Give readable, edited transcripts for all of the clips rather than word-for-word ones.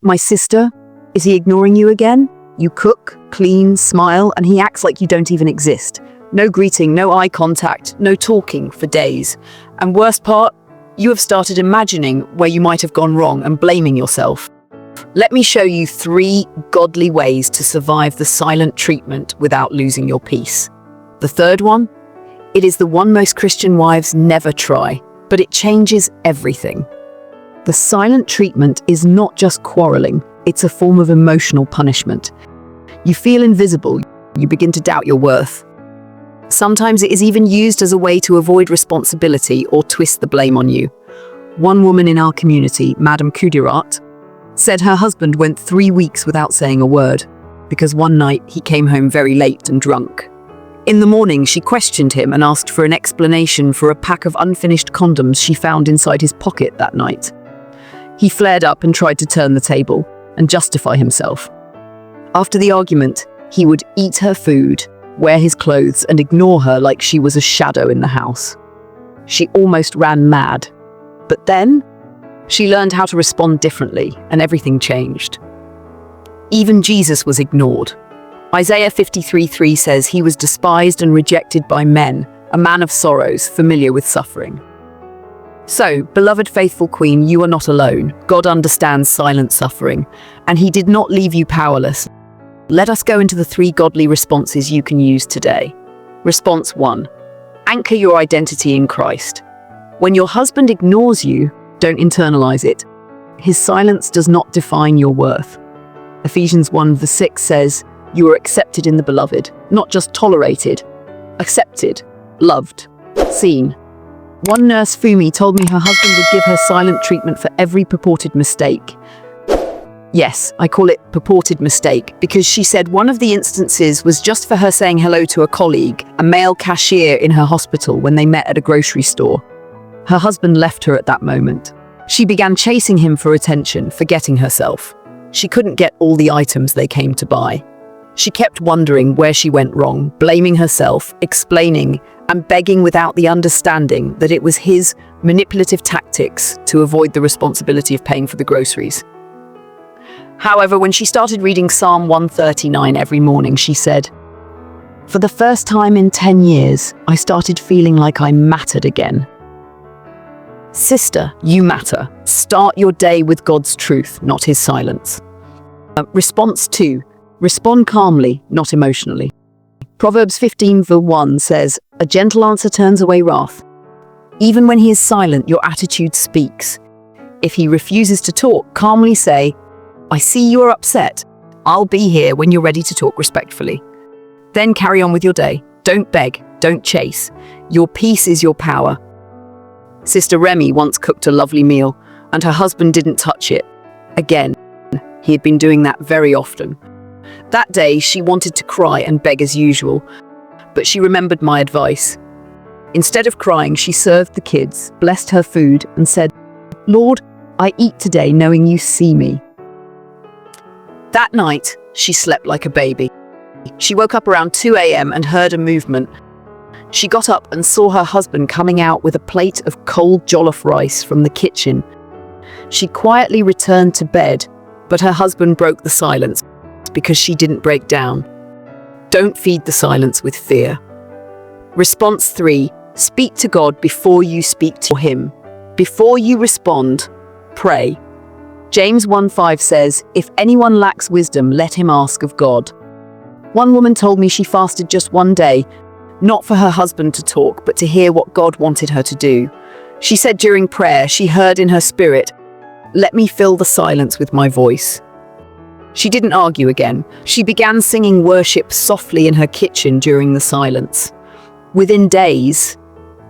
My sister, is he ignoring you again? You cook, clean, smile, and he acts like you don't even exist. No greeting, no eye contact, no talking for days. And worst part, you have started imagining where you might have gone wrong and blaming yourself. Let me show you 3 godly ways to survive the silent treatment without losing your peace. The third one? It is the one most Christian wives never try, but it changes everything. The silent treatment is not just quarreling, it's a form of emotional punishment. You feel invisible, you begin to doubt your worth. Sometimes it is even used as a way to avoid responsibility or twist the blame on you. One woman in our community, Madame Kudirat, said her husband went 3 weeks without saying a word because one night he came home very late and drunk. In the morning, she questioned him and asked for an explanation for a pack of unfinished condoms she found inside his pocket that night. He flared up and tried to turn the table and justify himself. After the argument, he would eat her food, wear his clothes, and ignore her like she was a shadow in the house. She almost ran mad. But then, she learned how to respond differently, and everything changed. Even Jesus was ignored. Isaiah 53:3 says he was despised and rejected by men, a man of sorrows, familiar with suffering. So, beloved faithful queen, you are not alone. God understands silent suffering, and he did not leave you powerless. Let us go into the 3 godly responses you can use today. Response 1. Anchor your identity in Christ. When your husband ignores you, don't internalize it. His silence does not define your worth. Ephesians 1:6 says, you are accepted in the beloved, not just tolerated. Accepted, loved, seen. One nurse, Fumi, told me her husband would give her silent treatment for every purported mistake. Yes, I call it purported mistake because she said one of the instances was just for her saying hello to a colleague, a male cashier in her hospital when they met at a grocery store. Her husband left her at that moment. She began chasing him for attention, forgetting herself. She couldn't get all the items they came to buy. She kept wondering where she went wrong, blaming herself, explaining, and begging without the understanding that it was his manipulative tactics to avoid the responsibility of paying for the groceries. However, when she started reading Psalm 139 every morning, she said, "For the first time in 10 years, I started feeling like I mattered again." Sister, you matter. Start your day with God's truth, not his silence. Response 2. Respond calmly, not emotionally. Proverbs 15:1 says, "A gentle answer turns away wrath." Even when he is silent, your attitude speaks. If he refuses to talk, calmly say, "I see you are upset. I'll be here when you're ready to talk respectfully." Then carry on with your day. Don't beg, don't chase. Your peace is your power. Sister Remy once cooked a lovely meal, and her husband didn't touch it. Again, he had been doing that very often. That day, she wanted to cry and beg as usual, but she remembered my advice. Instead of crying, she served the kids, blessed her food, and said, "Lord, I eat today knowing you see me." That night, she slept like a baby. She woke up around 2 a.m. and heard a movement. She got up and saw her husband coming out with a plate of cold jollof rice from the kitchen. She quietly returned to bed, but her husband broke the silence because she didn't break down. Don't feed the silence with fear. Response 3. Speak to God before you speak to him. Before you respond, pray. James 1:5 says, "If anyone lacks wisdom, let him ask of God." One woman told me she fasted just one day, not for her husband to talk, but to hear what God wanted her to do. She said during prayer, she heard in her spirit, "Let me fill the silence with my voice." She didn't argue again. She began singing worship softly in her kitchen during the silence. Within days,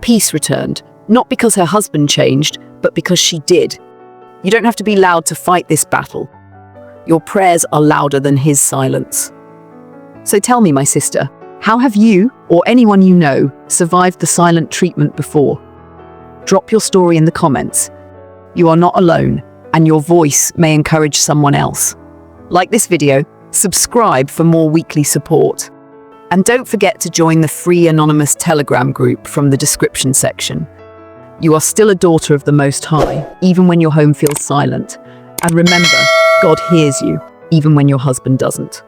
peace returned, not because her husband changed, but because she did. You don't have to be loud to fight this battle. Your prayers are louder than his silence. So tell me, my sister, how have you, or anyone you know, survived the silent treatment before? Drop your story in the comments. You are not alone, and your voice may encourage someone else. Like this video, subscribe for more weekly support. And don't forget to join the free anonymous Telegram group from the description section. You are still a daughter of the Most High, even when your home feels silent. And remember, God hears you, even when your husband doesn't.